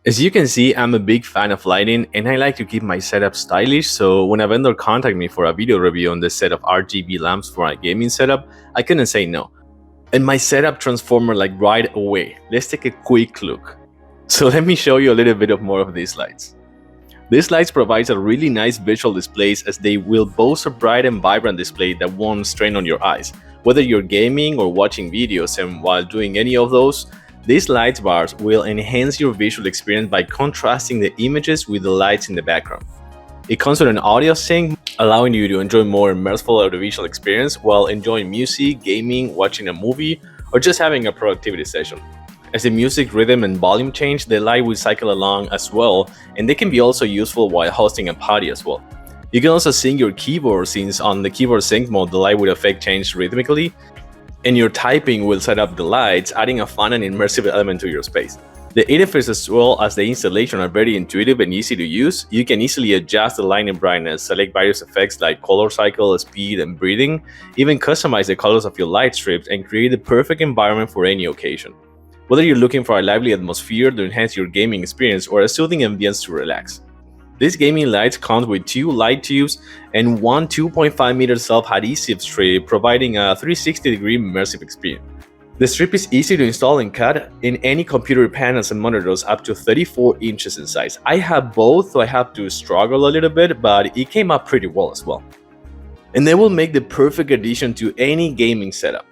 As you can see, I'm a big fan of lighting and I like to keep my setup stylish, so when a vendor contacted me for a video review on the set of RGB lamps for my gaming setup, I couldn't say no. And my setup transformer like right away. Let's take a quick look. So let me show you a little bit of more of these lights. These lights provide a really nice visual displays as they will boast a bright and vibrant display that won't strain on your eyes, whether you're gaming or watching videos, and while doing any of those, these light bars will enhance your visual experience by contrasting the images with the lights in the background. It comes with an audio sync, allowing you to enjoy more immersive audiovisual experience while enjoying music, gaming, watching a movie, or just having a productivity session. As the music rhythm and volume change, the light will cycle along as well, and they can be also useful while hosting a party as well. You can also sync your keyboard, since on the keyboard sync mode the light will affect change rhythmically, and your typing will set up the lights, adding a fun and immersive element to your space. The interface as well as the installation are very intuitive and easy to use. You can easily adjust the light and brightness, select various effects like color cycle, speed, and breathing, even customize the colors of your light strips and create the perfect environment for any occasion. Whether you're looking for a lively atmosphere to enhance your gaming experience or a soothing ambience to relax. These gaming lights come with 2 light tubes and one 2.5-meter self-adhesive strip, providing a 360-degree immersive experience. The strip is easy to install and cut in any computer panels and monitors up to 34 inches in size. I have both, so I have to struggle a little bit, but it came up pretty well as well. And they will make the perfect addition to any gaming setup.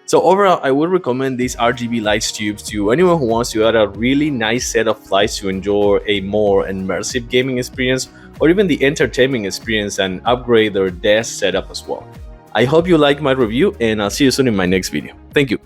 So overall, I would recommend these RGB light tubes to anyone who wants to add a really nice set of lights to enjoy a more immersive gaming experience, or even the entertainment experience and upgrade their desk setup as well. I hope you like my review, and I'll see you soon in my next video. Thank you.